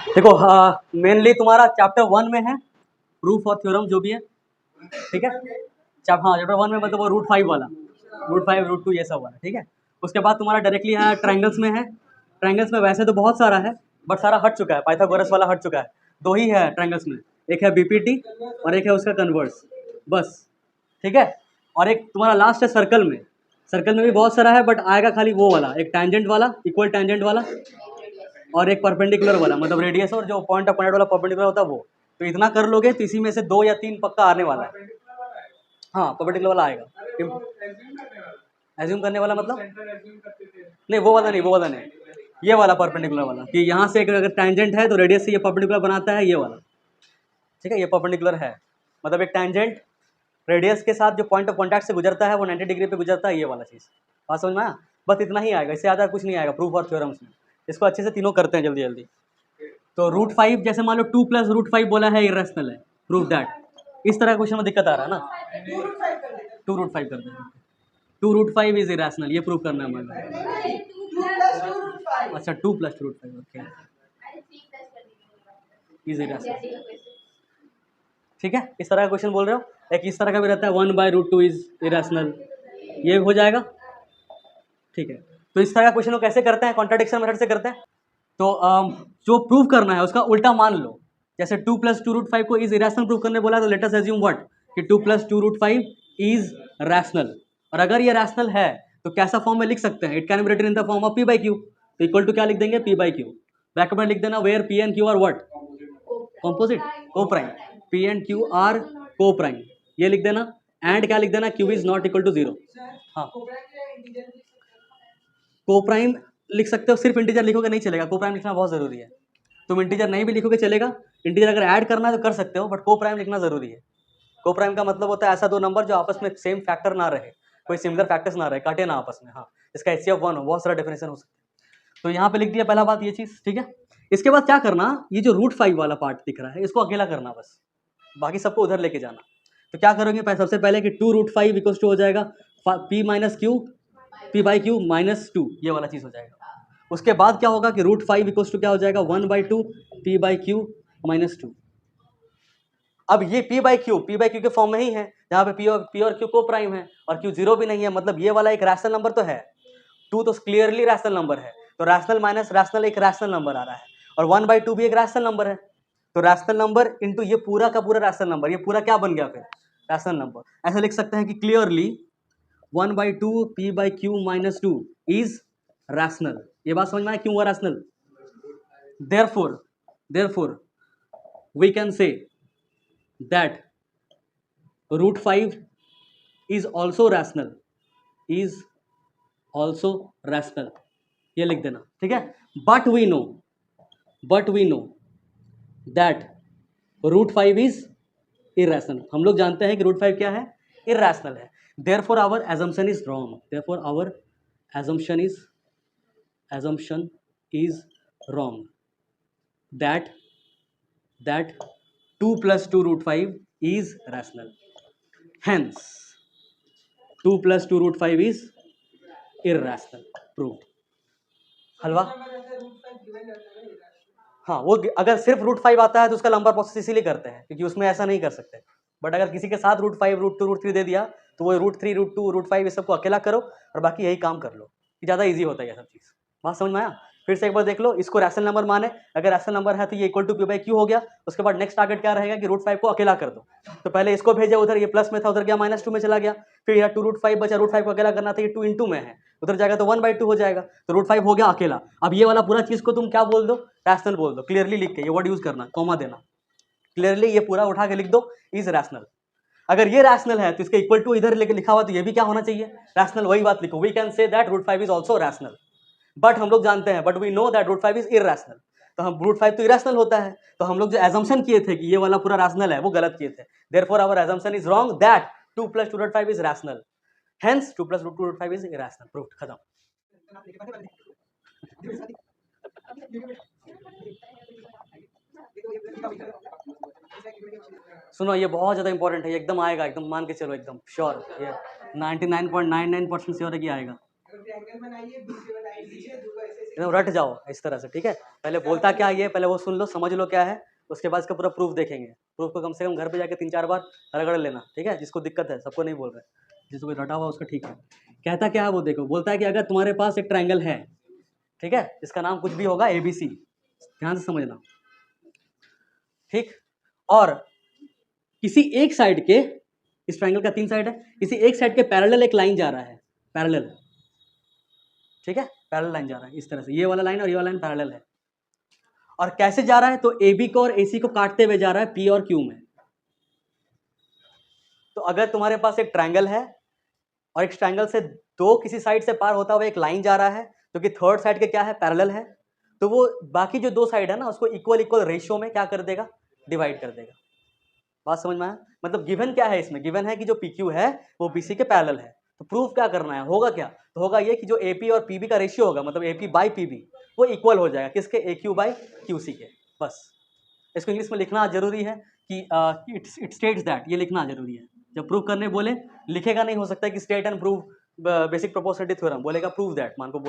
देखो मेनली तुम्हारा चैप्टर 1 में है प्रूफ और थ्योरम जो भी है, ठीक है। चैप्टर 1 में मतलब वो रूट 5 वाला, रूट 5 रूट 2 ये सब वाला, ठीक है। उसके बाद तुम्हारा डायरेक्टली है ट्रायंगल्स में है। ट्रायंगल्स में वैसे तो बहुत सारा है बट सारा हट चुका है, पाइथागोरस वाला हट चुका है। 2 ही है ट्रायंगल्स में, एक है बीपीटी और एक है उसका कन्वर्स, बस, ठीक है। और एक तुम्हारा लास्ट है सर्कल में। सर्कल में भी बहुत सारा है बट आएगा खाली वो वाला, एक टैंजेंट वाला, इक्वल टैंजेंट वाला, और एक परपेंडिकुलर वाला, मतलब रेडियस और जो पॉइंट ऑफ कॉन्टैक्ट वाला परपेंडिकुलर होता है वो। तो इतना कर लोगे तो इसी में से 2 या 3 पक्का आने वाला है। हाँ, परपेंडिकुलर वाला आएगा। एज्यूम करने वाला मतलब नहीं, वो वाला नहीं, वो वाला नहीं, ये वाला परपेंडिकुलर वाला, कि यहाँ से अगर टैंजेंट है तो रेडियस से ये परपेंडिकुलर बनाता है, ये वाला, ठीक है। ये परपेंडिकुलर है, मतलब एक टैंजेंट रेडियस के साथ जो पॉइंट ऑफ कॉन्टैक्ट से गुजरता है वो 90 डिग्री पे गुजरता है, ये वाला चीज़। बात समझ में आया? बस इतना ही आएगा, इससे ज़्यादा कुछ नहीं आएगा प्रूफ और थ्योरम्स में। इसको अच्छे से तीनों करते हैं जल्दी जल्दी। तो रूट 5 जैसे मान लो 2 + √5 बोला है इरेशनल है, प्रूफ दैट। इस तरह का क्वेश्चन में दिक्कत आ रहा है ना, 2√5 कर देंगे। 2√5 इज इरेशनल, ये प्रूव करना है मान लो। अच्छा 2 + √5 ओके इज इरेशनल, ठीक है। इस तरह का क्वेश्चन बोल रहे हो। एक इस तरह का भी रहता है 1/√2 इज इरेशनल, ये हो जाएगा, ठीक है। तो इस तरह का क्वेश्चन को कैसे करते हैं, कॉन्ट्राडिक्शन मेथड से करते हैं। तो जो प्रूव करना है उसका उल्टा मान लो। जैसे 2 + 2√5 को इज इरेशनल प्रूव करने बोला तो लेट अस अज्यूम व्हाट, कि 2 + 2√5 इज रैशनल। और अगर ये रैशनल है तो कैसा फॉर्म में लिख सकते हैं, it can be written in the form of p/q। तो इक्वल टू क्या लिख देंगे, p/q। ब्रैकेट में लिख देना where p and q are what, composite, co prime, p and q are co prime, ये लिख देना। एंड क्या लिख देना, q is not equal to 0। हाँ, को प्राइम लिख सकते हो, सिर्फ इंटीजर लिखोगे नहीं चलेगा, को प्राइम लिखना बहुत जरूरी है। तुम इंटीजर नहीं भी लिखोगे चलेगा, इंटीजर अगर ऐड करना है तो कर सकते हो, बट को प्राइम लिखना जरूरी है। को प्राइम का मतलब होता है ऐसा दो नंबर जो आपस में सेम फैक्टर ना रहे, कोई सिमिलर फैक्टर्स ना रहे, काटे ना आपस में। हाँ, इसका HCF 1 हो, बहुत सारा डेफिनेशन हो सकता है। तो यहाँ पे लिख दिया पहला बात ये चीज, ठीक है। इसके बाद क्या करना, ये जो √5 वाला पार्ट दिख रहा है इसको अकेला करना बस, बाकी सबको उधर लेके जाना। तो क्या करोगे, सबसे पहले कि 2√5 इक्वल टू हो जाएगा p - q, p/q -2, ये वाला चीज हो जाएगा। उसके बाद क्या होगा कि √5 इक्वल टू क्या हो जाएगा, 1/2 p/q -2। अब ये p/q के फॉर्म में ही है, जहाँ पे p और q को प्राइम है और q 0 भी नहीं है, मतलब ये वाला एक रैशनल नंबर तो है। 2 तो क्लियरली रैशनल नंबर है, तो रैशनल माइनस रैशनल एक रैशनल नंबर आ रहा है, और 1/2 भी एक रैशनल नंबर है। तो रैशनल नंबर इंटू ये पूरा का पूरा रैशनल नंबर, ये पूरा क्या बन गया फिर, रैशनल नंबर। ऐसे लिख सकते हैं कि क्लियरली 1/2 p/q -2 इज रैशनल। ये बात समझ में आया क्यों हुआ rational. therefore we can say that √5 is also rational, is also rational, ये लिख देना, ठीक है। but we know that √5 is irrational। हम लोग जानते हैं कि √5 क्या है, irrational है। therefore our assumption is wrong, therefore our assumption is wrong that 2 + 2√5 is rational, hence 2 + 2√5 is irrational, proved। हलवा, हाँ, वो अगर सिर्फ √5 आता है तो उसका लंबा प्रोसेस इसीलिए करते हैं क्योंकि उसमें ऐसा नहीं कर सकते। बट अगर किसी के साथ √5 √2 √3 दे दिया तो वो √3 √2 √5 ये सबको अकेला करो और बाकी यही काम कर लो, ज़्यादा ईजी होता है ये सब चीज़। बात समझ में आया। फिर से एक बार देख लो, इसको रैशनल नंबर माने, अगर रैशनल नंबर है तो ये इक्वल टू p/q हो गया। उसके बाद नेक्स्ट टारगेट क्या रहेगा कि √5 को अकेला कर दो। तो पहले इसको भेजा उधर, ये प्लस में था, उधर गया -2 में चला गया। फिर यहाँ 2 √5 बचा, √5 को अकेला करना था, ये 2 × में है, उधर जाएगा तो 1/2 हो जाएगा। तो √5 हो गया अकेला। अब ये वाला पूरा चीज को तुम क्या बोल दो, रैशनल बोल दो। क्लियरली लिख के ये वर्ड यूज करना, कॉमा देना, क्लियरली ये पूरा उठा के लिख दो इज रैशनल। अगर ये रैशनल है तो इसके इक्वल टू इधर लेके लिखा हुआ तो ये भी क्या होना चाहिए, रैशनल। वही बात लिखो, we can say that √5 is also rational. But हम लोग जानते हैं, but we know that √5 is irrational. तो हम √5 तो इरैशनल होता है, तो हम लोग जो एजम्पशन किए थे कि ये वाला पूरा रैशनल है वो गलत किए थे। Therefore our assumption is wrong that 2 + 2√5 is rational, hence 2 + 2√5 is irrational, proved, खत्म। सुनो, ये बहुत ज्यादा इंपॉर्टेंट है, ये एकदम आएगा, एकदम मान के चलो, एकदम श्योर, ये 99.99% श्योर है कि आएगा। एकदम रट जाओ इस तरह से, ठीक है। पहले बोलता क्या ये, पहले वो सुन लो, समझ लो क्या है, उसके बाद इसका पूरा प्रूफ देखेंगे। प्रूफ को कम से कम घर पे जाके 3-4 बार रगड़ लेना, ठीक है। जिसको दिक्कत है, सबको नहीं बोल रहे, जिसको रटा हुआ उसका ठीक है। कहता क्या है वो देखो, बोलता है कि अगर तुम्हारे पास एक ट्रायंगल है, ठीक है, जिसका नाम कुछ भी होगा ABC, ध्यान से समझना, ठीक। और किसी एक साइड के, इस ट्रायंगल का 3 साइड है, किसी एक साइड के पैरेलल एक लाइन जा रहा है, पैरेलल, ठीक है, पैरेलल लाइन जा रहा है इस तरह से, ये वाला लाइन और ये वाला लाइन पैरेलल है। और कैसे जा रहा है, तो AB को और AC को काटते हुए जा रहा है P और Q में। तो अगर तुम्हारे पास एक ट्रायंगल है और एक ट्रायंगल से दो किसी साइड से पार होता हुआ एक लाइन जा रहा है, जो कि थर्ड साइड के क्या है, पैरेलल है, तो वो बाकी जो 2 साइड है ना, उसको इक्वल इक्वल रेशियो में क्या कर देगा, डिवाइड कर देगा। बात समझ में आया? मतलब गिवन क्या है इसमें, गिवन है कि जो PQ है वो BC के पैरेलल है। तो प्रूफ क्या करना है, होगा क्या, तो होगा ये कि जो AP और PB का रेशियो होगा, मतलब AP बाई PB, वो इक्वल हो जाएगा किसके, AQ बाई QC के। बस इसको इंग्लिश में लिखना जरूरी है कि इट स्टेट्स दैट, ये लिखना जरूरी है। जब प्रूव करने बोले, लिखेगा नहीं, हो सकता है कि state and prove basic proportionality theorem, बोलेगा प्रूव दैट, मान लो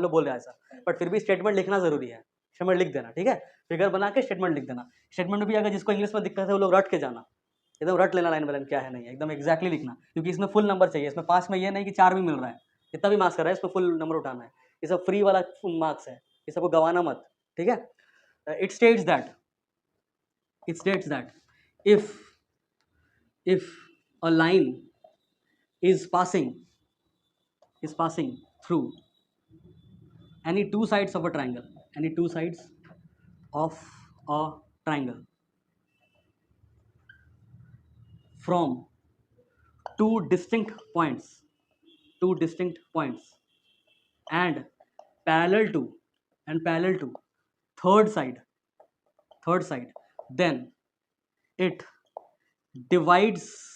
बोल रहा है ऐसा, बट फिर भी स्टेटमेंट लिखना जरूरी है, स्टेटमेंट लिख देना, ठीक है। फिगर बना के स्टेटमेंट लिख देना। स्टेटमेंट में भी अगर जिसको इंग्लिश में दिक्कत है वो लोग रट के जाना, एकदम रट लेना लाइन बाय लाइन क्या है नहीं है, एकदम एग्जैक्टली लिखना, क्योंकि इसमें फुल नंबर चाहिए। इसमें 5 में ये नहीं कि 4 भी मिल रहा है, जितना भी मार्क्स कर रहा है इसमें फुल नंबर उठाना है। ये सब फ्री वाला मार्क्स है, ये सबको गवाना मत, ठीक है। It states that if a line is passing through any two sides of a triangle, from two distinct points and parallel to third side, then it divides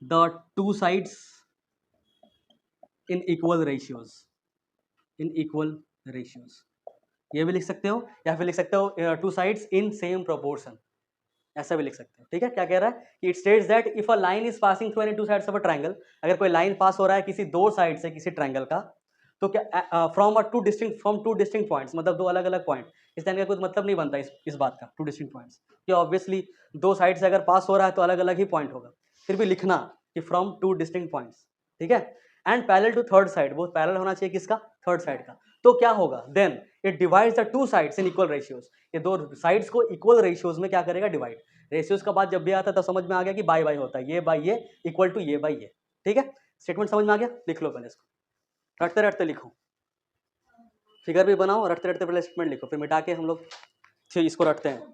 the two sides in equal ratios, ये भी लिख सकते हो, या फिर लिख सकते हो to sides in same proportion, ऐसा भी लिख सकते हो, ठीक है। क्या कह रहा है कि it states that if a line is passing through any two sides of a triangle, अगर कोई लाइन पास हो रहा है किसी 2 साइड से किसी ट्रायंगल का, तो क्या फ्रॉम टू डिस्टिंक्ट पॉइंट्स, मतलब 2 अलग अलग पॉइंट, इस लाइन का कुछ मतलब नहीं बनता इस बात का, 2 डिस्टिंक्ट पॉइंट्स, कि ऑब्वियसली 2 साइड से अगर पास हो रहा है तो अलग अलग ही पॉइंट होगा, फिर भी लिखना कि फ्रॉम 2 डिस्टिंक्ट पॉइंट्स, ठीक है। And parallel to third side, वो पैरेलल होना चाहिए किसका, थर्ड साइड का। तो क्या होगा, then it divides the two sides in equal ratios, ये 2 साइड्स को इक्वल रेशियोज में क्या करेगा, डिवाइड। रेशियोज का बात जब भी आता है तो समझ में आ गया कि बाई बाई होता है, ये बाई ये इक्वल टू ये बाई ये, ठीक है। स्टेटमेंट समझ में आ गया, लिख लो पहले इसको, रटते रटते लिखो, फिगर भी बनाओ, रटते रटते पहले स्टेटमेंट लिखो, फिर मिटा के हम लोग इसको रटते हैं।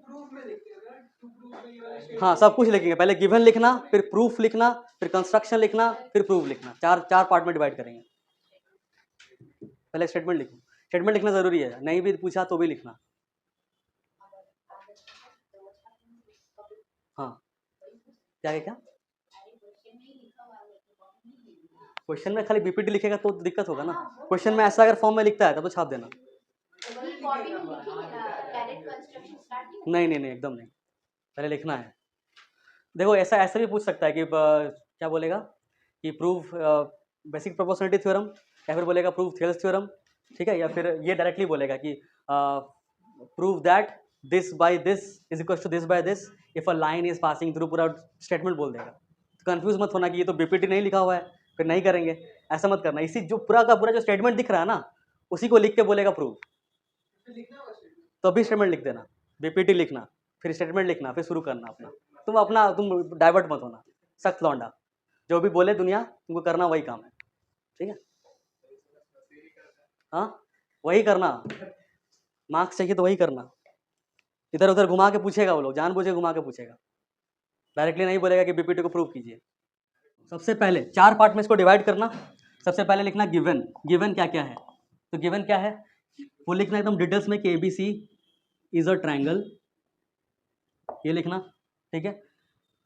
हाँ, सब कुछ लिखेंगे, पहले गिवन लिखना, फिर प्रूफ लिखना, फिर कंस्ट्रक्शन लिखना, फिर प्रूफ लिखना, चार पार्ट में डिवाइड करेंगे। पहले स्टेटमेंट लिखो, स्टेटमेंट लिखना जरूरी है, नहीं भी पूछा तो भी लिखना। हाँ, क्या क्वेश्चन में खाली BPT लिखेगा तो दिक्कत होगा ना, क्वेश्चन में ऐसा अगर फॉर्म में लिखता है तब तो छाप देना। नहीं एकदम नहीं, पहले लिखना है। देखो ऐसा भी पूछ सकता है कि क्या बोलेगा कि प्रूव बेसिक प्रोपोर्शनलिटी थ्योरम, या फिर बोलेगा प्रूव थेल्स थ्योरम, ठीक है, या फिर ये डायरेक्टली बोलेगा कि prove that this by this is equal to this by this if a line is passing through, पूरा स्टेटमेंट बोल देगा। तो कंफ्यूज मत होना कि ये तो BPT नहीं लिखा हुआ है फिर नहीं करेंगे, ऐसा मत करना। इसी जो पूरा का पूरा जो स्टेटमेंट दिख रहा है ना, उसी को लिख के बोलेगा प्रूव, तो अभी स्टेटमेंट लिख देना, BPT लिखना, फिर स्टेटमेंट लिखना, फिर शुरू करना अपना। तुम डाइवर्ट मत होना, सख्त लौंडा, जो भी बोले दुनिया तुमको करना वही काम है, ठीक है। हाँ, वही करना, मार्क्स चाहिए तो वही करना। इधर उधर घुमा के पूछेगा वो लोग, जानबूझ के घुमा के पूछेगा, डायरेक्टली नहीं बोलेगा कि BPT को प्रूव कीजिए। सबसे पहले 4 पार्ट में इसको डिवाइड करना। सबसे पहले लिखना गिवन क्या क्या है, तो गिवन क्या है वो लिखना एकदम डिटेल्स में कि ABC इज अ ट्रायंगल, ये लिखना, ठीक है।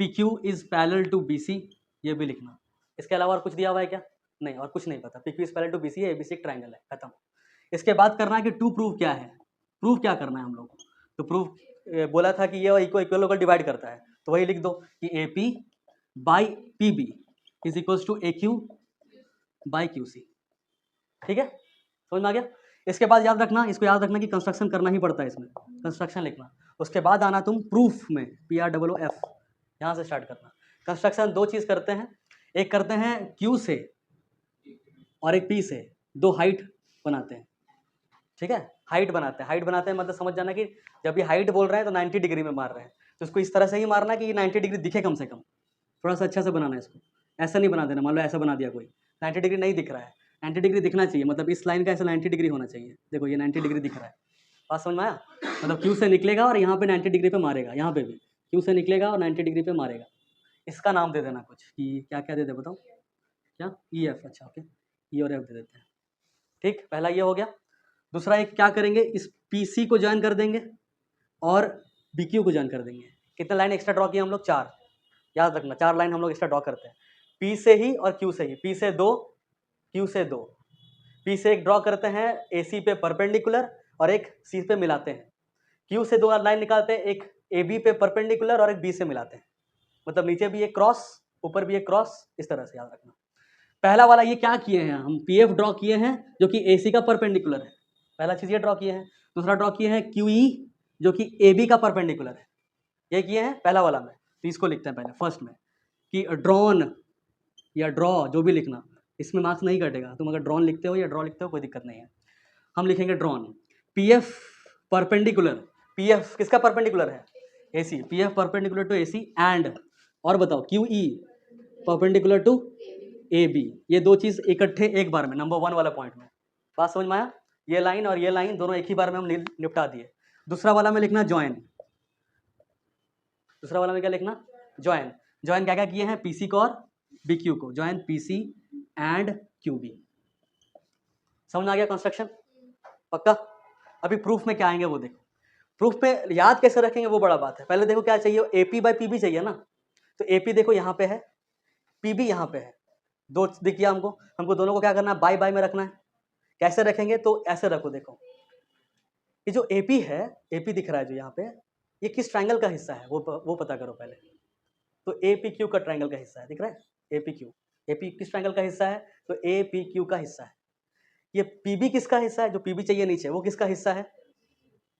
PQ is parallel to BC, ये भी लिखना। इसके अलावा और कुछ दिया हुआ है क्या, नहीं, और कुछ नहीं पता। PQ is parallel to BC है, ABC एक ट्रायंगल है, खत्म। इसके बाद करना है कि टू प्रूव क्या है, प्रूव क्या करना है हम लोग, तो प्रूव बोला था कि ये इक्वल होकर डिवाइड करता है, तो वही लिख दो कि AP by PB is equal to AQ by QC, ठीक है, समझ में आ गया। इसके बाद याद रखना, इसको याद रखना कि कंस्ट्रक्शन करना ही पड़ता है, इसमें कंस्ट्रक्शन लिखना। उसके बाद आना तुम प्रूफ में, PROOF, यहाँ से स्टार्ट करना। कंस्ट्रक्शन दो चीज़ करते हैं, एक करते हैं Q से और एक P से, दो हाइट बनाते हैं, ठीक है, हाइट बनाते हैं। हाइट बनाते हैं मतलब समझ जाना कि जब ये हाइट बोल रहे हैं तो 90 डिग्री में मार रहे हैं, तो इसको इस तरह से ही मारना कि ये 90 डिग्री दिखे कम से कम, थोड़ा सा अच्छा से बनाना है इसको, ऐसा नहीं बना देना। मान लो ऐसा बना दिया कोई, 90 डिग्री नहीं दिख रहा है, 90 डिग्री दिखना चाहिए, मतलब इस लाइन का ऐसा 90 डिग्री होना चाहिए। देखो ये 90 डिग्री दिख रहा है, बात समझ में आया? मतलब Q से निकलेगा और यहाँ पे 90 डिग्री पे मारेगा, यहाँ पे भी Q से निकलेगा और 90 डिग्री पे मारेगा। इसका नाम दे देना कुछ, कि क्या क्या दे दे बताओ, क्या EF, अच्छा ओके, E और F दे देते हैं, ठीक। पहला ये हो गया। दूसरा एक क्या करेंगे, इस PC को ज्वाइन कर देंगे और BQ को ज्वाइन कर देंगे। कितने लाइन एक्स्ट्रा ड्रॉ किए हम लोग? 4, याद रखना 4 लाइन हम लोग एक्स्ट्रा ड्रॉ करते हैं, P से ही और Q से ही, P से 2, Q से 2, P से एक ड्रॉ करते हैं AC पे परपेंडिकुलर और एक C पे मिलाते हैं, Q से 2 लाइन निकालते हैं, एक AB पे परपेंडिकुलर और एक B से मिलाते हैं, मतलब नीचे भी एक क्रॉस ऊपर भी एक क्रॉस, इस तरह से याद रखना। पहला वाला ये क्या किए हैं हम, PF ड्रॉ किए हैं जो कि AC का परपेंडिकुलर है, पहला चीज ये ड्रॉ किए हैं। दूसरा ड्रॉ किए हैं QE जो कि AB का परपेंडिकुलर है, ये किए हैं पहला वाला में। तो इसको लिखते हैं पहले फर्स्ट में कि ड्रॉन या ड्रॉ, जो भी लिखना, इसमें मार्क्स नहीं कटेगा, तुम अगर ड्रॉन लिखते हो या ड्रॉ लिखते हो कोई दिक्कत नहीं है। हम लिखेंगे ड्रॉन। PF परपेंडिकुलर, PF किसका परपेंडिकुलर है? AC, PF perpendicular to AC and, और बताओ QE परपेंडिकुलर टू AB, ये दो चीज इकट्ठे एक बार में, नंबर 1 वाला पॉइंट में। बात समझ में आया? ये लाइन और ये लाइन दोनों एक ही बार में हम निपटा दिए। दूसरा वाला में लिखना ज्वाइन, दूसरा वाला में क्या लिखना? ज्वाइन। ज्वाइन क्या क्या किए हैं? PC को और BQ को, ज्वाइन PC एंड QB। समझ में आ गया कंस्ट्रक्शन? पक्का? अभी प्रूफ में क्या आएंगे वो देखो। प्रूफ पे याद कैसे रखेंगे वो बड़ा बात है। पहले देखो क्या चाहिए, AP बाई PB चाहिए ना, तो AP देखो यहाँ पे है, PB यहाँ पे है, दो दिख गया हमको। हमको दोनों को क्या करना है? बाय बाय में रखना है। कैसे रखेंगे? तो ऐसे रखो, देखो ये जो AP है, AP दिख रहा है जो यहाँ पे, ये किस ट्रायंगल का हिस्सा है वो पता करो पहले। तो APQ का ट्रायंगल का हिस्सा है, दिख रहा है APQ। AP किस ट्रायंगल का हिस्सा है? तो APQ का हिस्सा है। ये PB किसका हिस्सा है? जो PB चाहिए नीचे, वो किसका हिस्सा है?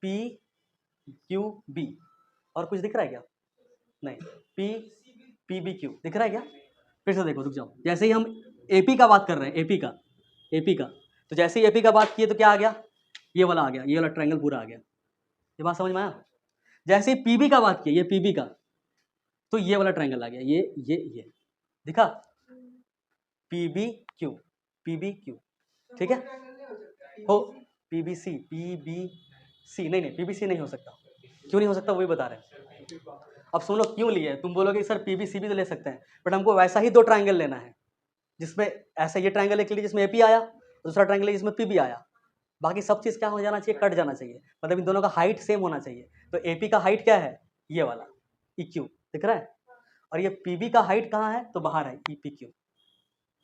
PQB। और कुछ दिख रहा है क्या? नहीं, PBQ दिख रहा है क्या? फिर से देखो, रुक जाओ। जैसे ही हम AP का बात कर रहे हैं, AP का, तो जैसे ही AP का बात किए तो क्या आ गया? ये वाला आ गया, ये वाला ट्रायंगल पूरा आ गया। ये बात समझ में आया? जैसे ही PB का बात किए, ये PB का, तो ये वाला ट्रायंगल आ गया, ये दिखा, PBQ, ठीक है हो। PBC नहीं, PBC नहीं हो सकता। क्यों नहीं हो सकता वही बता रहे हैं। अब सुन लो क्यों लिए। तुम बोलोगे सर PBC भी तो ले सकते हैं, बट हमको वैसा ही 2 ट्रायंगल लेना है जिसमें ऐसा ये ट्रायंगल एक लिए जिसमें AP आया, दूसरा ट्रायंगल जिसमें PB आया। बाकी सब चीज़ क्या हो जाना चाहिए? कट जाना चाहिए, मतलब इन दोनों का हाइट सेम होना चाहिए। तो AP का हाइट क्या है? ये वाला EQ दिख रहा है, और ये PB का हाइट कहाँ है? तो बाहर है, EPQ।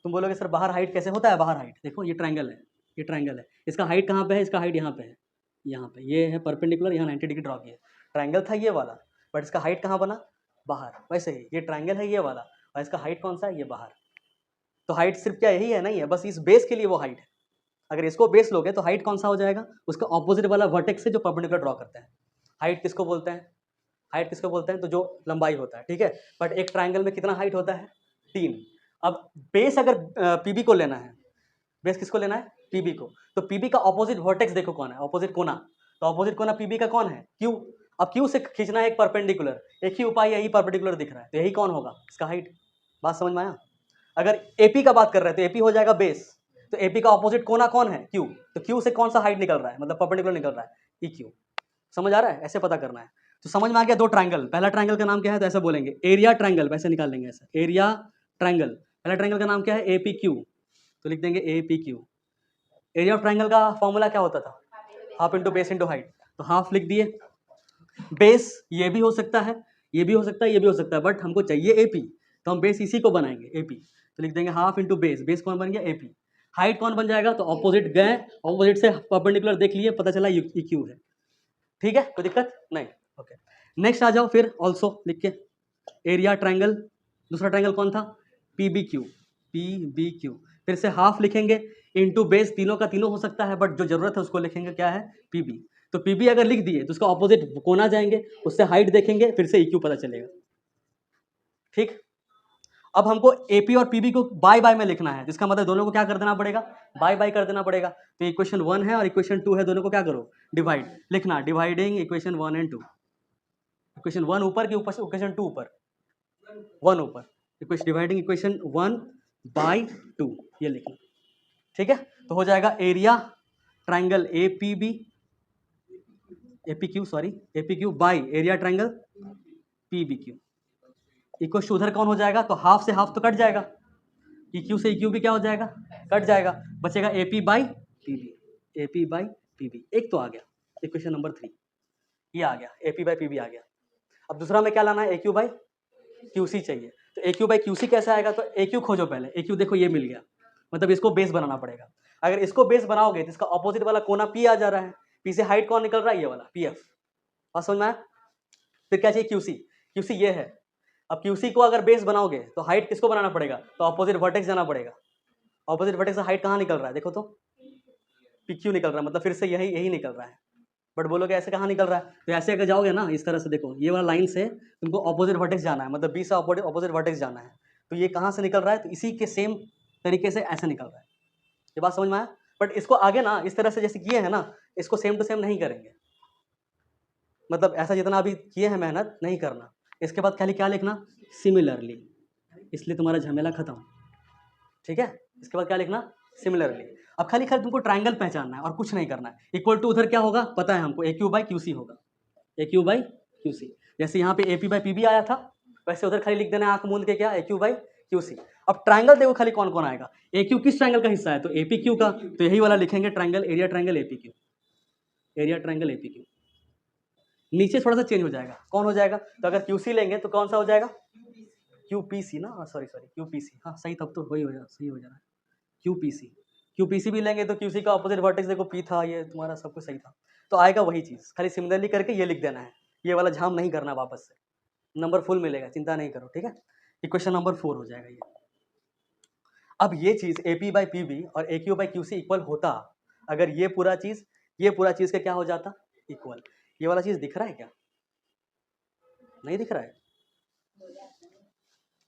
तुम बोलोगे सर बाहर हाइट कैसे होता है? बाहर हाइट देखो, ये ट्रायंगल है, ये ट्रायंगल है, इसका हाइट कहाँ पे है? इसका हाइट यहाँ पे है, यहाँ पे ये है परपेंडिकुलर, यहाँ 90 डिग्री ड्रॉ किया। ट्रायंगल था ये वाला, बट इसका हाइट कहाँ बना? बाहर। वैसे ही ये ट्रायंगल है ये वाला, और इसका हाइट कौन सा है? ये बाहर। तो हाइट सिर्फ क्या यही है? नहीं है, बस इस बेस के लिए वो हाइट है। अगर इसको बेस लोगे तो हाइट कौन सा हो जाएगा? उसका ऑपोजिट वाला वर्टेक्स से जो परपेंडिकुलर ड्रॉ करते हैं। हाइट किसको बोलते हैं? हाइट किसको बोलते हैं? तो जो लंबाई होता है, ठीक है। बट एक ट्रायंगल में कितना हाइट होता है? 3। अब बेस अगर PB को लेना है, बेस किसको लेना है? PB को। तो PB का ऑपोजिट वर्टेक्स देखो कौन है? ऑपोजिट कोना। तो ऑपोजिट कोना PB का कौन है? Q। अब Q से खींचना है एक परपेंडिकुलर, एक ही उपाय, यही परपेंडिकुलर दिख रहा है, तो यही कौन होगा? इसका हाइट। बात समझ में आया? अगर AP का बात कर रहे हैं तो AP हो जाएगा बेस, तो AP का ऑपोजिट कोना कौन है? Q। तो Q से कौन सा हाइट निकल रहा है, मतलब परपेंडिकुलर निकल रहा है? EQ। समझ आ रहा है? ऐसे पता करना है। तो समझ में आ गया 2 ट्रायंगल। पहला ट्रायंगल का नाम क्या है? तो ऐसे बोलेंगे एरिया ट्रायंगल, वैसे निकाल लेंगे ऐसे, एरिया ट्रायंगल। पहला ट्रायंगल का नाम क्या है? APQ, तो लिख देंगे APQ। एरिया ऑफ ट्रायंगल का फॉर्मूला क्या होता था? Half into base into height. तो हाफ लिख दिए। बेस ये भी हो सकता है, ये भी हो सकता है, ये भी हो सकता है, बट हमको चाहिए AP, तो हम बेस इसी को बनाएंगे AP। तो लिख देंगे हाफ इंटू बेस, बेस कौन बन गया? AP। हाइट कौन बन जाएगा? तो ऑपोजिट गए, ऑपोजिट से परपेंडिकुलर देख लिए, पता चला EQ है। ठीक है, कोई दिक्कत नहीं? ओके, नेक्स्ट आ जाओ फिर। ऑल्सो लिख के एरिया ट्रायंगल, दूसरा ट्रायंगल कौन था? PBQ। फिर से हाफ लिखेंगे, इनटू बेस तीनों का तीनों हो सकता है, बट जो जरूरत है उसको लिखेंगे क्या है, पीबी। तो पीबी अगर लिख दिए तो उसका ऑपोजिट कोना जाएंगे, उससे हाइट देखेंगे, फिर से इक्यू पता चलेगा। ठीक, अब हमको एपी और पीबी को बाय बाय में लिखना है, जिसका मतलब दोनों को क्या कर देना पड़ेगा, बाय बाय कर देना पड़ेगा। तो इक्वेशन 1 है और इक्वेशन 2 है, दोनों को क्या करो, डिवाइड, लिखना डिवाइडिंग इक्वेशन 1 एंड 2। इक्वेशन 1 ऊपर की ऊपर, इक्वेशन 2 ऊपर, 1 ऊपर, इक्वेशन डिवाइडिंग इक्वेशन 1 बाय 2, ये लिखना। ठीक है, तो हो जाएगा area triangle APB, APQ sorry, APQ by area triangle PBQ. Equal to उधर कौन हो जाएगा, तो हाफ से हाफ तो कट जाएगा, इक्यू से इक्यू भी क्या हो जाएगा, कट जाएगा, बचेगा AP by PB, AP by PB. एक तो आ गया इक्वेशन नंबर 3, ये आ गया, एपी बाई पीबी आ गया। अब दूसरा में क्या लाना है, एक्यू बाई क्यूसी चाहिए। तो एक्यू बाई क्यूसी कैसे आएगा, तो एक्यू खोजो पहले, एक्यू देखो ये मिल गया, मतलब इसको बेस बनाना पड़ेगा। अगर इसको बेस बनाओगे तो इसका ऑपोजिट वाला कोना पी आ जा रहा है, पी से हाइट कौन निकल रहा है, ये वाला पी एफ। बात समझ में आया? फिर क्या चाहिए, क्यूसी, क्यूसी ये है। अब क्यूसी को अगर बेस बनाओगे तो हाइट किसको बनाना पड़ेगा, तो ऑपोजिट वर्टेक्स जाना पड़ेगा। ऑपोजिट वर्टेक्स से हाइट कहाँ निकल रहा है, देखो तो पीक्यू निकल रहा है, मतलब फिर से यही यही निकल रहा है। बट बोलोगे ऐसे कहाँ निकल रहा है, तो ऐसे अगर जाओगे ना इस तरह से, देखो ये वाला लाइन से तुमको ऑपोजिट वर्टेक्स जाना है, मतलब बी से ऑपोजिट वर्टेक्स जाना है। तो ये कहाँ से निकल रहा है, तो इसी के सेम तरीके से ऐसे निकल रहा है। ये बात समझ में आया? बट इसको आगे ना इस तरह से जैसे किए हैं ना, इसको सेम टू सेम नहीं करेंगे, मतलब ऐसा जितना अभी किए हैं मेहनत नहीं करना। इसके बाद खाली क्या लिखना, सिमिलरली, इसलिए तुम्हारा झमेला खत्म। ठीक है, इसके बाद क्या लिखना, सिमिलरली। अब खाली खाली तुमको ट्रायंगल पहचानना है और कुछ नहीं करना है। इक्वल टू उधर क्या होगा पता है हमको, A Q by Q C होगा, A Q by Q C. जैसे यहाँ पे A P by P B आया था, वैसे उधर खाली लिख देना है आंख मूंद के क्या, ए क्यू बाई क्यू सी। अब ट्रायंगल देखो खाली कौन कौन आएगा, ए क्यू किस ट्रायंगल का हिस्सा है, तो ए पी क्यू का, तो यही वाला लिखेंगे triangle, area triangle A P Q, area triangle A P Q. नीचे थोड़ा सा चेंज हो जाएगा, कौन हो जाएगा, तो अगर क्यू सी लेंगे तो कौन सा हो जाएगा, क्यूपीसी ना, सॉरी सॉरी क्यूपीसी, हाँ सही, तब तो वही हो जा, सही हो जा रहा है, क्यूपीसी। क्यूपीसी भी लेंगे तो क्यूसी का ऑपोजिट वर्टेक्स देखो पी था, ये तुम्हारा सब कुछ सही था, तो आएगा वही चीज़, खाली सिमिलरली करके ये लिख देना है, ये वाला झाम नहीं करना वापस से, नंबर फुल मिलेगा, चिंता नहीं करो। ठीक है, इक्वेशन नंबर 4 हो जाएगा ये। अब ये चीज़ A P by P B और A Q by Q C equal होता, अगर ये पूरा चीज़ का क्या हो जाता, इक्वल। ये वाला चीज़ दिख रहा है क्या, नहीं दिख रहा है,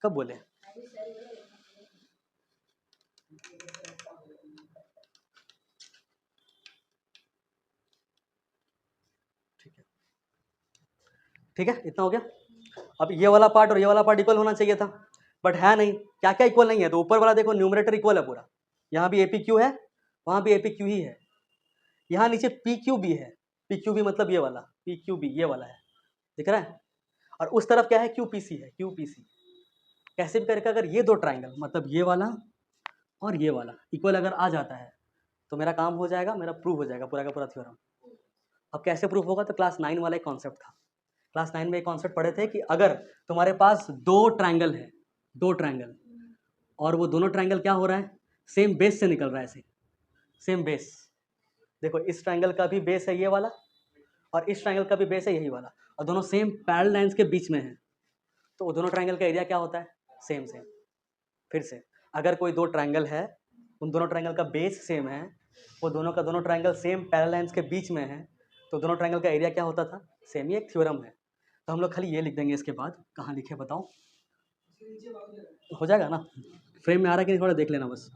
कब बोले, ठीक है, इतना हो गया। अब ये वाला पार्ट और ये वाला पार्ट इक्वल होना चाहिए था, बट है नहीं, क्या क्या इक्वल नहीं है, तो ऊपर वाला देखो न्यूमरेटर इक्वल है पूरा, यहाँ भी ए पी क्यू है, वहाँ भी ए पी क्यू ही है, यहाँ नीचे पी क्यू बी है, पी क्यू बी मतलब ये वाला पी क्यू बी, ये वाला है, दिख रहा है। और उस तरफ क्या है, क्यू पी सी है, क्यू पी सी। कैसे भी करके अगर ये दो ट्राइंगल, मतलब ये वाला और ये वाला इक्वल अगर आ जाता है तो मेरा काम हो जाएगा, मेरा प्रूव हो जाएगा पूरा का पूरा थ्योरम। अब कैसे प्रूफ होगा, तो क्लास 9 वाला एक कॉन्सेप्ट था, क्लास 9 में एक कॉन्सेप्ट पढ़े थे कि अगर तुम्हारे पास दो ट्रायंगल है, दो ट्रायंगल, और वो दोनों ट्रायंगल क्या हो रहा है, सेम बेस से निकल रहा है, ऐसे सेम बेस। देखो इस ट्रायंगल का भी बेस है ये वाला, और इस ट्रायंगल का भी बेस है यही वाला, और दोनों सेम पैरेलल लाइंस के बीच में है, तो वो दोनों ट्रायंगल का एरिया क्या होता है, सेम सेम। फिर से, अगर कोई दो ट्रायंगल है, उन दोनों ट्रायंगल का बेस सेम है, वो दोनों का दोनों ट्रायंगल सेम पैरेलल लाइंस के बीच में है, तो दोनों ट्रायंगल का एरिया क्या होता था, सेम। ही एक थ्योरम है, तो हम लोग खाली ये लिख देंगे। इसके बाद कहाँ लिखे बताओ, हो जाएगा ना, फ्रेम में आ रहा है कि नहीं थोड़ा देख लेना बस।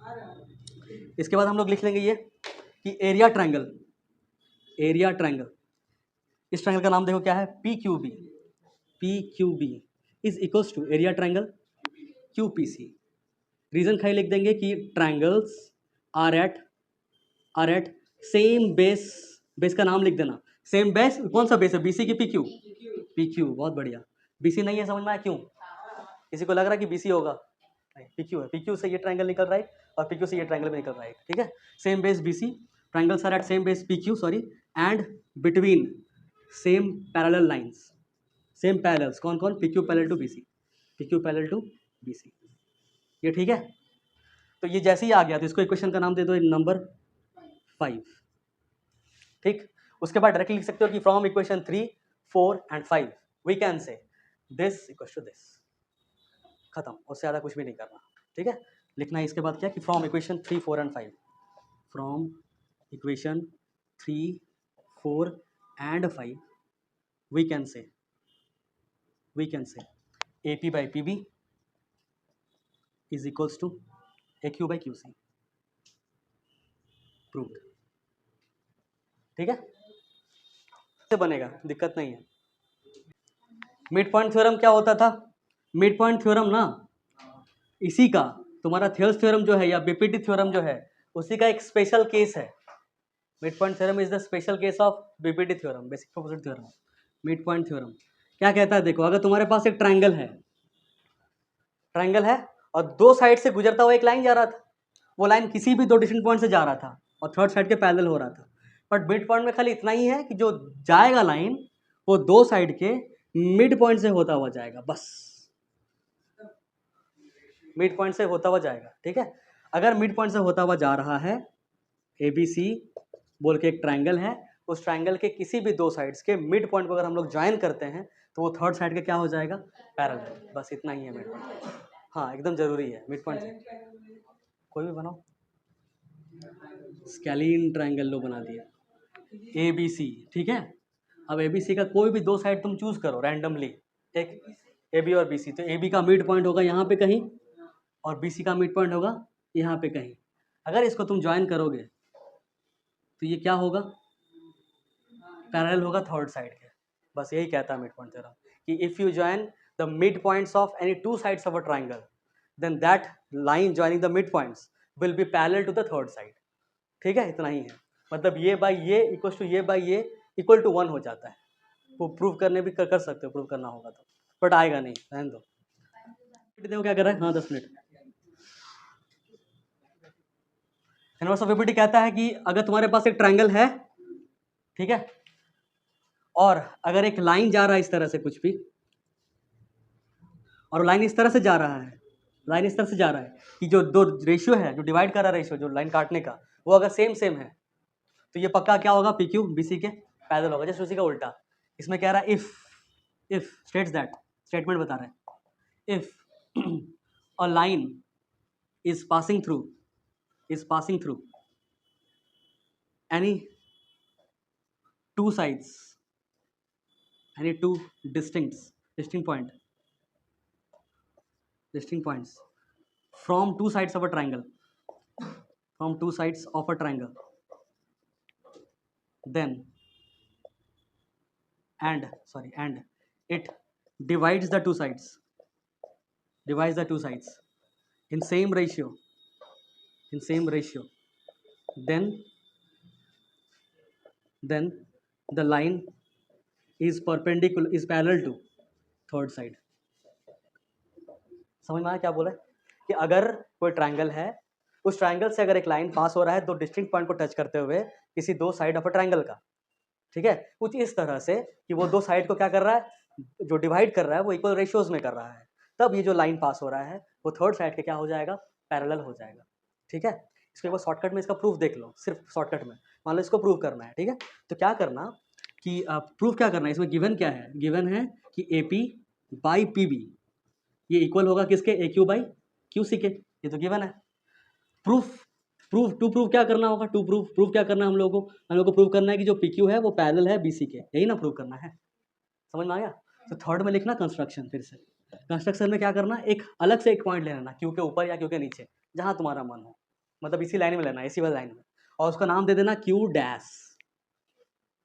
इसके बाद हम लोग लिख लेंगे ये कि एरिया ट्रायंगल, एरिया ट्रायंगल, इस ट्रायंगल का नाम देखो क्या है, P Q B, P Q B is equals to area triangle Q P C. Reason खाली लिख देंगे कि triangles are at same base, base का नाम लिख देना, सेम बेस, कौन सा बेस है, बीसी की पी क्यू, पी क्यू, बहुत बढ़िया। बीसी नहीं है, समझ में आया क्यों, किसी को लग रहा है कि बीसी होगा, नहीं पी क्यू है, पी क्यू से ये ट्रायंगल निकल रहा है और पी क्यू से ये ट्रायंगल भी निकल रहा है, ठीक है। Same base BC, triangles are at same base P Q sorry, and between same parallel lines, same parallels, कौन कौन, P Q parallel to BC, P Q parallel to BC, ये ठीक है। तो ये जैसे ही आ गया तो इसको इक्वेशन का नाम दे दो नंबर 5, ठीक। उसके बाद डायरेक्टली लिख सकते हो कि from equation 3, 4 and 5 we can say this equals to this, खत्म, उससे ज़्यादा कुछ भी नहीं करना, ठीक है। लिखना है इसके बाद क्या कि from equation 3, 4 and 5, from equation 3, 4 and 5 we can say AP by PB is equals to AQ by QC. Proved. ठीक है, से बनेगा, दिक्कत नहीं है. मिड पॉइंट थ्योरम क्या होता था? मिड पॉइंट थ्योरम ना इसी का तुम्हारा थेल्स थ्योरम जो है या बीपीटी थ्योरम जो है उसी का एक स्पेशल केस है. Mid point theorem is the special case of BPT theorem, basic proportional theorem. Mid point theorem क्या कहता है? देखो, अगर तुम्हारे पास एक ट्रायंगल है और दो साइड से गुजरता हुआ एक लाइन जा रहा था, वो लाइन किसी भी दो डिस्टेंट पॉइंट से जा रहा था और थर्ड साइड के पैरेलल हो रहा था, बट मिड पॉइंट में खाली इतना ही है कि जो जाएगा लाइन वो दो साइड के मिड पॉइंट से होता हुआ जाएगा, बस मिड पॉइंट से होता हुआ जाएगा. ठीक है, अगर मिड पॉइंट से होता हुआ जा रहा है, ABC बोल के एक ट्रायंगल है, उस ट्रायंगल के किसी भी दो साइड्स के मिड पॉइंट को अगर हम लोग ज्वाइन करते हैं तो वो थर्ड साइड के क्या हो जाएगा? पैरेलल. बस इतना ही है मिड पॉइंट. हाँ, एकदम जरूरी है मिड पॉइंट से. कोई भी बनाओ, स्केलीन ट्रायंगल लो बना दिया ABC. ठीक है, अब ABC का कोई भी दो साइड तुम चूज करो रैंडमली, एक AB और BC. तो AB का मिड पॉइंट होगा यहाँ पे कहीं और BC का मिड पॉइंट होगा यहाँ पे कहीं. अगर इसको तुम ज्वाइन करोगे तो ये क्या होगा? पैरेलल होगा थर्ड साइड के. बस यही कहता है मिड पॉइंट थ्योरम कि if you join the mid points of any two sides of a triangle then that line joining the mid points will be parallel to the third side. ठीक है, इतना ही है. मतलब ये बाई ये equal to ये बाई ये इक्वल टू 1 हो जाता है. वो प्रूव करने भी कर सकते हो, प्रूव करना होगा तो, बट आएगा नहीं, रहने दो. देखो क्या कर रहा है. हाँ, 10 मिनट. इनवर्स ऑफ बीपीटी कहता है कि अगर तुम्हारे पास एक ट्रायंगल है, ठीक है, और अगर एक लाइन जा रहा है इस तरह से कुछ भी, और लाइन इस तरह से जा रहा है, लाइन इस तरह से जा रहा है कि जो दो रेशियो है, जो डिवाइड कर रहा है रेशियो, जो लाइन काटने का, वो अगर सेम है तो ये पक्का क्या होगा? PQ BC के पैरेलल होगा. जैसे उसी का उल्टा इसमें कह रहा है इफ स्टेट्स दैट, स्टेटमेंट बता रहा है, if a line is passing through any two sides, any two distinct points from two sides of a triangle, then and it divides the two sides in same ratio, then the line is parallel to third side. समझ में आया क्या बोला? कि अगर कोई triangle है, उस ट्रायंगल से अगर एक लाइन पास हो रहा है दो डिस्टिंक्ट पॉइंट को टच करते हुए किसी दो साइड ऑफ अ ट्रायंगल का, ठीक है, कुछ इस तरह से कि वो दो साइड को क्या कर रहा है, जो डिवाइड कर रहा है वो इक्वल रेशियोज में कर रहा है, तब ये जो लाइन पास हो रहा है वो थर्ड साइड के क्या हो जाएगा? पैरेलल हो जाएगा. ठीक है, इसको एक बार शॉर्टकट में इसका प्रूफ देख लो, सिर्फ शॉर्टकट में. मान लो इसको प्रूव करना है, ठीक है, तो क्या करना कि प्रूफ क्या करना है, इसमें गिवन क्या है? गिवन है कि AP बाई PB ये इक्वल होगा किसके? AQ बाई QC के. ये तो गिवन है. प्रूफ क्या करना होगा? प्रूफ क्या करना है हम लोगों को प्रूव करना है कि जो PQ है वो पैरेलल है BC के. यही ना प्रूव करना है. समझ में आ गया? तो थर्ड में लिखना कंस्ट्रक्शन. फिर से कंस्ट्रक्शन में क्या करना, एक अलग से एक पॉइंट ले लेना, Q के ऊपर या Q के नीचे, जहां तुम्हारा मन हो, मतलब इसी लाइन में लेना, इसी वाली लाइन में, और उसका नाम दे देना Q डैश.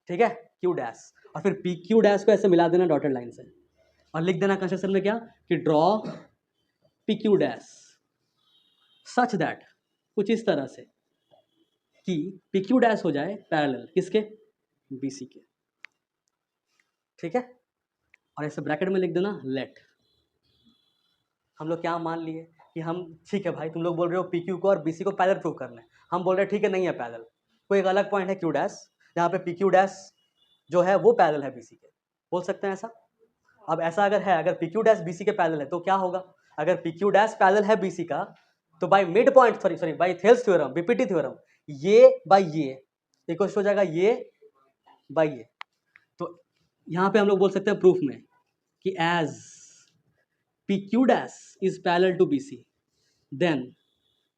ठीक है, Q डैश, और फिर PQ डैश को ऐसे मिला देना डॉटेड लाइन से, और लिख देना कंस्ट्रक्शन में क्या कि draw PQ dash such that, कुछ इस तरह से कि PQ डैश हो जाए पैरेलल किसके? BC के. ठीक है, और ऐसे ब्रैकेट में लिख देना लेट. हम लोग क्या मान लिए कि हम, ठीक है भाई, तुम लोग बोल रहे हो PQ को और BC को पैरेलल प्रूव करना है, हम बोल रहे हैं ठीक है नहीं है पैरेलल, कोई एक अलग पॉइंट है Q डैश जहाँ पे PQ डैश जो है वो पैरेलल है BC के. बोल सकते हैं ऐसा. अब ऐसा अगर है, अगर PQ डैश BC के पैरेलल है तो क्या होगा? अगर PQ डैश पैरेलल है BC का तो by mid point sorry by Thales theorem, BPT theorem, ये बाय ये इक्वल हो जाएगा ये बाय ये. तो यहाँ पे हम लोग बोल सकते हैं प्रूफ में कि as PQ dash is parallel to BC then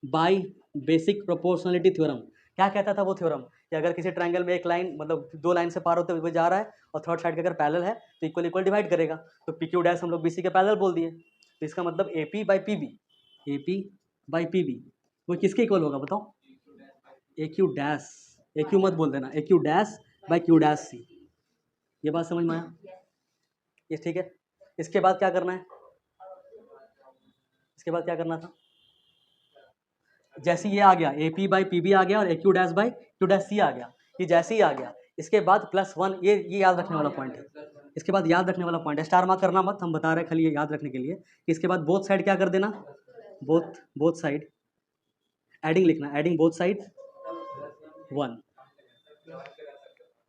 by basic proportionality theorem, क्या कहता था वो थ्योरम कि अगर किसी ट्रायंगल में एक लाइन मतलब दो लाइन से पार होते हुए जा रहा है और थर्ड साइड के अगर पैरेलल है तो इक्वल इक्वल डिवाइड करेगा, तो पी क्यू डैश हम लोग बीसी के पैरेलल बोल दिए, तो इसका मतलब A P by P B वो किसके इक्वल होगा बताओ? A Q dash, A Q मत बोल देना, A Q dash by Q dash C. ये बात समझ में आया? ये ठीक है। इसके बाद क्या करना है? इसके बाद क्या करना था? जैसे ये आ गया A P by P B आ गया और A Q dash by Q dash C आ गया, ये जैसे ही आ गया इसके बाद +1, ये याद रखने वाला पॉइंट है। इसके बाद याद रखने वाला पॉइंट है, स्टार मार्क करना मत, हम बता रहे हैं खाली ये याद रखने के लिए कि इसके बाद बोथ साइड क्या कर देना, बोथ साइड एडिंग लिखना, एडिंग बोथ साइड 1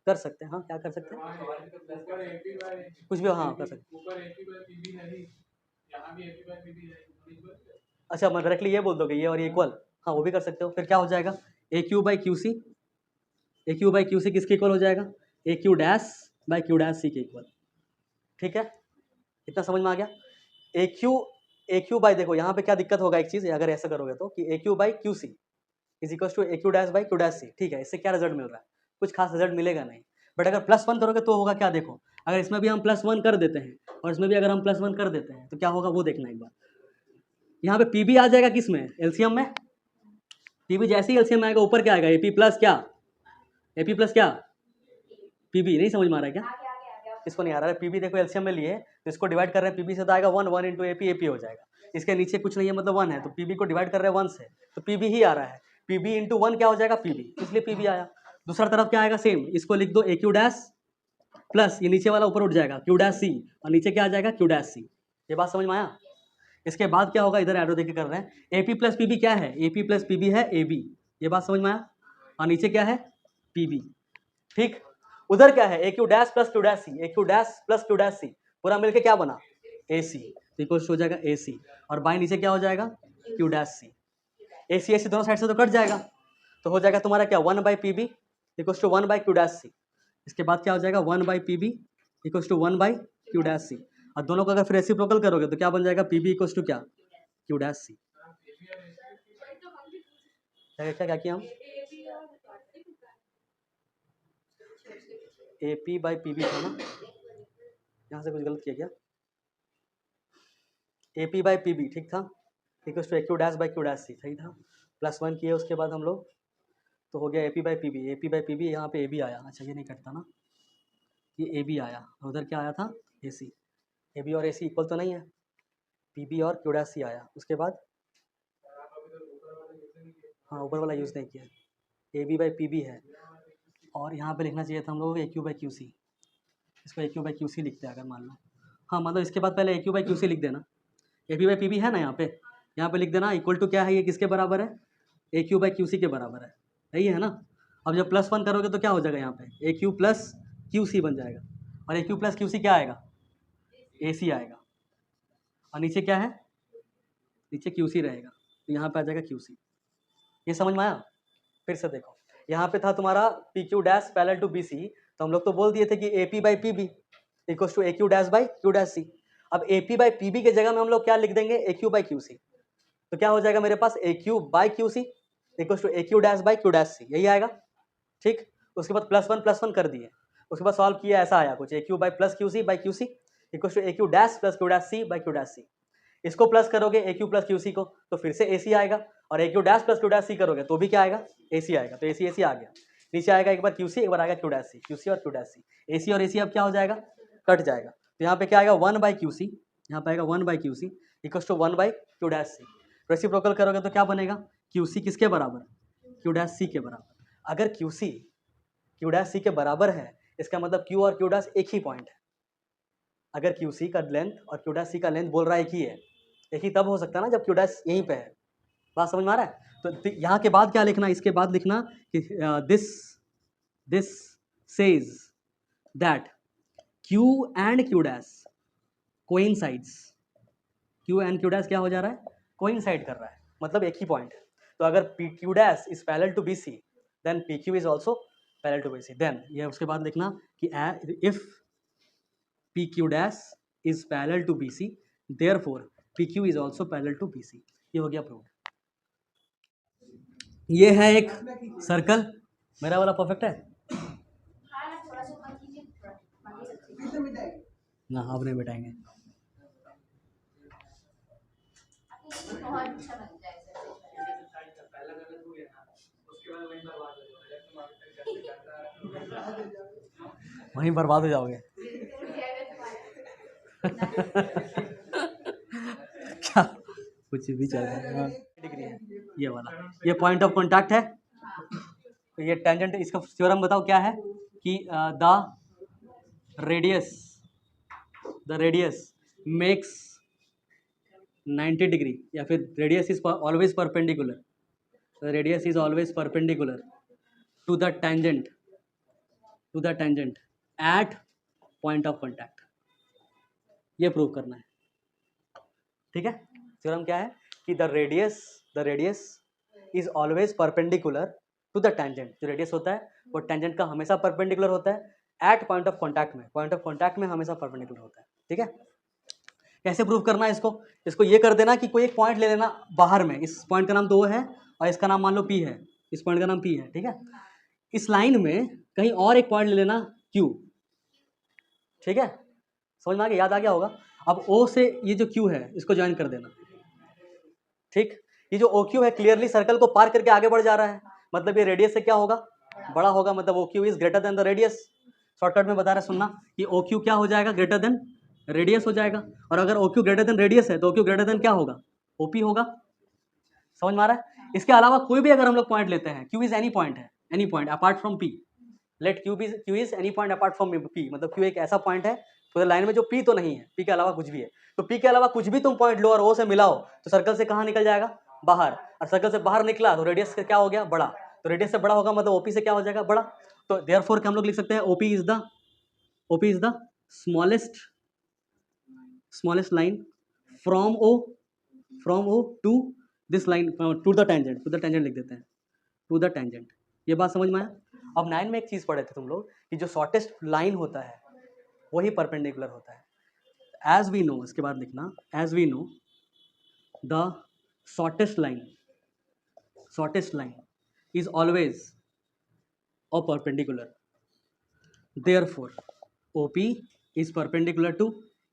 कर सकते हैं। हाँ क्या कर सकते हैं, कुछ भी हाँ कर सकते हैं। अच्छा मैं डायरेक्टली ये बोल दोगे ये और ये इक्वल, हाँ वो भी कर सकते हो। फिर क्या हो जाएगा, A Q by Q C, A Q by Q C किसके इक्वल हो जाएगा, A Q dash by Q dash C के इक्वल। ठीक है, इतना समझ में आ गया। ए क्यू बाई, देखो यहाँ पे क्या दिक्कत होगा एक चीज़, अगर ऐसा करोगे तो कि A Q by Q C is equal to A Q dash by Q dash C. ठीक है, इससे क्या रिजल्ट मिल रहा है, कुछ खास रिजल्ट मिलेगा नहीं, बट अगर +1 करोगे तो होगा क्या, देखो अगर इसमें भी हम +1 कर देते हैं और इसमें भी अगर हम +1 कर देते हैं तो क्या होगा वो देखना एक बार। यहाँ पे पी बी आ जाएगा किस में, एलसीएम में, पी बी जैसे ही एलसीएम आएगा ऊपर क्या आएगा, ए पी प्लस क्या, ए पी प्लस क्या पी बी। नहीं समझ में आ रहा है क्या? इसको नहीं आ रहा है, पी बी देखो एलसीएम में लिए तो इसको डिवाइड कर रहे हैं पी बी से तो आएगा 1 इंटू ए पी हो जाएगा, इसके नीचे कुछ नहीं है मतलब 1 है, तो पी बी को डिवाइड कर रहे हैं 1 से तो पी बी ही आ रहा है, पी बी इंटू 1 क्या हो जाएगा पी बी, इसलिए पी बी आया। दूसरा तरफ क्या आएगा सेम, इसको लिख दो ए क्यू डैश प्लस ये नीचे वाला ऊपर उठ जाएगा क्यू डैश सी और नीचे क्या आ जाएगा क्यू डैश सी। ये बात समझ में आया? इसके बाद क्या होगा, इधर एरो देके कर रहे हैं, A P plus P B क्या है, A P plus P B है ए बी, ये बात समझ में आया? और नीचे क्या है पी बी। ठीक, उधर क्या है, A Q dash plus Q dash C, A Q dash plus Q dash C पूरा मिलके क्या बना ए सी, तो इक्वल हो जाएगा ए सी, और बाई नीचे क्या हो जाएगा क्यू डैश सी। ए सी दोनों साइड से तो कट जाएगा, तो हो जाएगा तुम्हारा क्या 1 by P B equal to 1 by Q dash C. इसके बाद क्या हो जाएगा 1 by P B equal to 1 by Q dash C, और दोनों को अगर फिर रेसिप्रोकल करोगे तो क्या बन जाएगा पी बी इक्वल टू क्या क्यू डैश सी। क्या किया हम, A P by P B था ना, यहाँ से कुछ गलत किया क्या, A P by P B ठीक था, equal to A Q dash by Q dash C सही था, +1 किए उसके बाद हम लोग तो हो गया A P by P B, A P by P B यहाँ पे ए बी आया, अच्छा ये नहीं कटता ना, ये ए बी आया, उधर क्या आया था ए सी, ए बी और ए सी इक्वल तो नहीं है, पी बी और क्यू डैश सी आया, उसके बाद हाँ ऊपर वाला यूज़ नहीं किया, A B by P B है, और यहाँ पे लिखना चाहिए था हम लोग A Q by Q C, इसको A Q by Q C लिखते हैं अगर मान लो, हाँ मतलब इसके बाद पहले A Q by Q C लिख देना, A B by P B है ना यहाँ पे लिख देना, इक्वल टू क्या है ये किसके बराबर है, ए क्यू बाई क्यू सी के बराबर है, सही है ना। अब जब +1 करोगे तो क्या हो जाएगा यहाँ पे ए क्यू प्लस क्यू सी बन जाएगा, और ए क्यू प्लस क्यू सी क्या आएगा ए सी आएगा, और नीचे क्या है नीचे क्यू सी रहेगा, तो यहाँ पे आ जाएगा क्यू सी। ये समझ में आया? फिर से देखो यहाँ पे था तुम्हारा P Q dash parallel to B C, तो हम लोग तो बोल दिए थे कि A P by P B equal to A Q dash by Q dash C. अब A P by P B के जगह में हम लोग क्या लिख देंगे A Q by Q C, तो क्या हो जाएगा मेरे पास A Q by Q C equal to A Q dash by Q dash सी, यही आएगा। ठीक, उसके बाद +1 कर दिए, उसके बाद सॉल्व किया ऐसा आया कुछ A Q by plus Q C by Q C equal to A Q dash plus Q dash C by Q dash C. इसको प्लस करोगे A Q plus Q C को तो फिर से ए सी आएगा, और A Q dash plus Q dash C करोगे तो भी क्या आएगा ए सी आएगा, तो ए सी आ गया, नीचे आएगा एक बार क्यू सी एक बार आएगा क्यू डैश सी, क्यू सी और क्यू डैश सी, ए सी और ए सी अब क्या हो जाएगा कट जाएगा, तो यहाँ पे क्या आएगा 1 बाई क्यू सी, यहाँ पे आएगा 1 by Q C equal to 1 by Q dash C. Reciprocal करोगे तो क्या बनेगा क्यू सी किसके बराबर क्यू डैश सी के बराबर, अगर Q C Q dash C के बराबर है इसका मतलब क्यू और क्यू डैश एक ही पॉइंट है, अगर क्यू सी का लेंथ और क्यू डैश सी का लेंथ बोल रहा है एक ही है, एक ही तब हो सकता है ना जब क्यू डैश यहीं पे है, बात समझ में आ रहा है। तो यहाँ के बाद क्या लिखना, इसके बाद लिखना कि this says that Q and Q dash coincides, Q and Q dash क्या हो जा रहा है कोइंसाइड कर रहा है, मतलब एक ही पॉइंट है, तो अगर P Q dash is parallel to B C then P Q is also parallel to B C, then ये उसके बाद लिखना कि if P Q dash is parallel to B C therefore P Q is also parallel to B C, ये हो गया prove. ये है एक सर्कल, मेरा वाला परफेक्ट है ना, आप नहीं बिठाएंगे। वहीं बर्बाद हो जाओगे। क्या कुछ भी चल रहा है। हाँ, डिग्री है ये वाला, ये पॉइंट ऑफ कांटेक्ट है। तो ये टेंजेंट, इसका थ्योरम बताओ क्या है कि radius the radius makes 90 degree, या फिर radius is always perpendicular, the radius is always perpendicular to the tangent at point of contact. ये प्रूव करना है, ठीक है। थ्योरम क्या है कि the radius is always perpendicular to the tangent. जो रेडियस होता है वो टेंजेंट का हमेशा परपेंडिकुलर होता है एट पॉइंट ऑफ कांटेक्ट में, पॉइंट ऑफ कांटेक्ट में हमेशा परपेंडिकुलर होता है, ठीक है। कैसे प्रूव करना है इसको ये कर देना कि कोई एक पॉइंट ले लेना बाहर में, इस पॉइंट का नाम तो वो है और इसका नाम मान लो P है, इस पॉइंट का नाम P है, ठीक है। इस लाइन में कहीं और एक पॉइंट ले लेना Q, ठीक है। समझ में आ गया, याद आ गया होगा। अब O से ये जो Q है इसको ज्वाइन कर देना, ठीक। ये जो OQ है क्लियरली सर्कल को पार करके आगे बढ़ जा रहा है, मतलब ये रेडियस से क्या होगा, बड़ा होगा, मतलब OQ is greater than the radius. Shortcut में बता रहे सुनना कि OQ क्या हो जाएगा, ग्रेटर देन रेडियस हो जाएगा। और अगर OQ ग्रेटर देन रेडियस है तो OQ ग्रेटर देन क्या होगा, OP होगा। समझ में आ रहा है। इसके अलावा कोई भी अगर हम लोग पॉइंट लेते हैं, Q इज एनी पॉइंट है, any point apart from P, let Q is any point apart from P, मतलब Q एक ऐसा पॉइंट है तो लाइन में जो P तो नहीं है, P के अलावा कुछ भी है, तो P के अलावा कुछ भी तुम पॉइंट लो और O से मिलाओ तो सर्कल से कहाँ निकल जाएगा, बाहर। और सर्कल से बाहर निकला तो रेडियस से क्या हो गया, बड़ा, तो रेडियस से बड़ा होगा मतलब OP से क्या हो जाएगा, बड़ा। तो देयरफॉर हम लोग लिख सकते हैं OP is the smallest line from O to this line, to the tangent लिख देते हैं, टू द टेंजेंट। ये बात समझ में आया। अब 9 में एक चीज पढ़े थे तुम लोग कि जो शॉर्टेस्ट लाइन होता है वही परपेंडिकुलर होता है। एज वी नो, इसके बाद लिखना, as we know the shortest line is always a perpendicular, therefore OP is perpendicular to,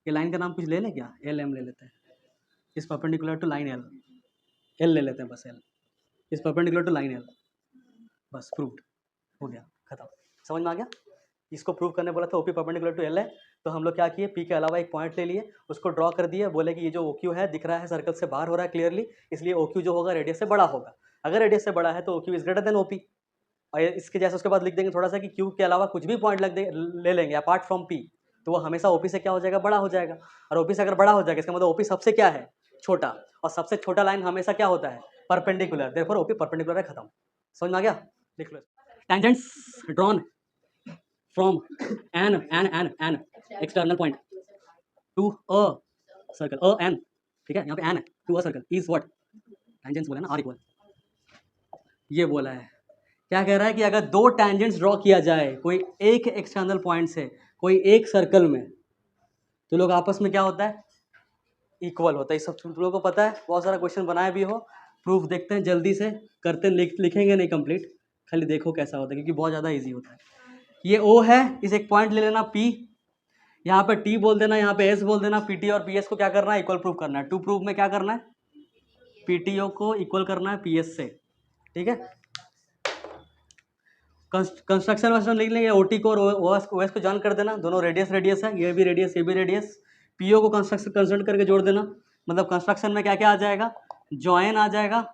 ये लाइन का नाम कुछ ले लें क्या, LM ले लेते हैं, is perpendicular to line L ले लेते हैं, बस L is perpendicular to line L, बस प्रूव्ड हो गया, खत्म। समझ में आ गया। इसको प्रूव करने बोला था OP परपेंडिकुलर टू L है, तो हम लोग क्या किए, P के अलावा एक पॉइंट ले लिए, उसको ड्रॉ कर दिए, बोले कि ये जो OQ है दिख रहा है सर्कल से बाहर हो रहा है क्लियरली, इसलिए OQ जो होगा रेडियस से बड़ा होगा। अगर रेडियस से बड़ा है तो OQ is greater than OP। और इसके जैसे उसके बाद लिख देंगे थोड़ा सा कि Q के अलावा कुछ भी पॉइंट ले लेंगे अपार्ट फ्रॉम P, तो वो हमेशा OP से क्या हो जाएगा, बड़ा हो जाएगा। और OP से अगर बड़ा हो जाएगा इसका मतलब OP सबसे क्या है, छोटा, और सबसे छोटा लाइन हमेशा क्या होता है, परपेंडिकुलर, देयरफॉर OP परपेंडिकुलर है, खत्म। समझ में आ गया, लिख लो। Tangents drawn from an external point to a circle, an, ठीक है, यहाँ पे एन है, to a circle is what, tangents बोला ना, आर इक्वल, ये बोला है। क्या कह रहा है कि अगर दो टेंजेंट्स ड्रॉ किया जाए कोई एक एक्सटर्नल पॉइंट से कोई एक सर्कल में, तो लोग आपस में क्या होता है, इक्वल होता है। ये सब तुम लोगों को पता है, बहुत सारा क्वेश्चन बनाया भी हो, प्रूफ देखते हैं जल्दी से करते हैं, लिखेंगे नहीं कंप्लीट, खाली देखो कैसा होता है क्योंकि बहुत ज़्यादा ईजी होता है। ये O है, इस एक पॉइंट ले लेना P, यहाँ पे T बोल देना, यहाँ पे S बोल देना, PT और PS को क्या करना है, इक्वल प्रूफ करना है। टू प्रूफ में क्या करना है, PTO को इक्वल करना है PS से, ठीक है। कंस्ट्रक्शन वर्सन लिख लेंगे, OT को और OS को ज्वाइन कर देना, दोनों रेडियस है, ये भी रेडियस ये भी रेडियस। PO को कंस्ट्रक्शन कंसल्ट करके जोड़ देना, मतलब कंस्ट्रक्शन में क्या क्या आ जाएगा, ज्वाइन आ जाएगा,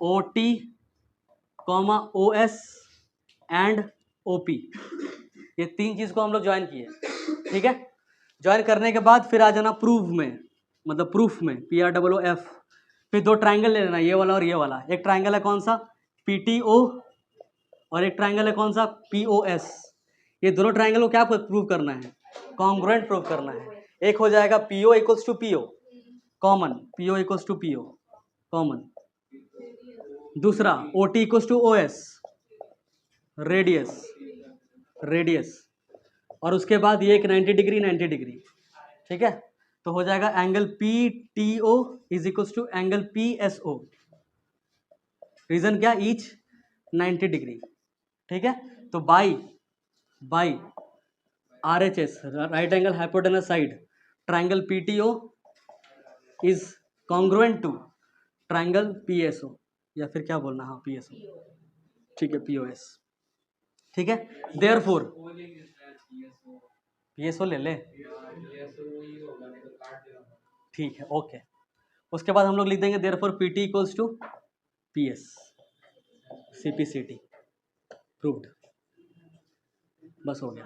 OT OS एंड OP, ये तीन चीज को हम लोग ज्वाइन किए, ठीक है। ज्वाइन करने के बाद फिर आ जाना प्रूफ में, मतलब प्रूफ में PROOF, फिर दो ट्राइंगल ले लेना, ये वाला और ये वाला। एक ट्राइंगल है कौन सा, PTO, और एक ट्राइंगल है कौन सा, POS। ये दोनों ट्राइंगल को क्या प्रूव करना है, कॉन्ग्रुएंट प्रूव करना है। एक हो जाएगा PO equals to PO common, PO equals to PO common. दूसरा OT equals to OS radius, और उसके बाद ये एक 90 डिग्री, ठीक है। तो हो जाएगा angle PTO is equals to angle PSO, reason क्या, ईच 90 डिग्री, ठीक है। तो by RHS, right angle hypotenuse side, triangle PTO is congruent to triangle PSO, या फिर क्या बोलना, हाँ PSO, ठीक है, POS, ठीक है। देयरफॉर PSO ले ले, ठीक है, ओके। उसके बाद हम लोग लिख देंगे therefore PT equals to PS, CPCT proved, बस हो गया।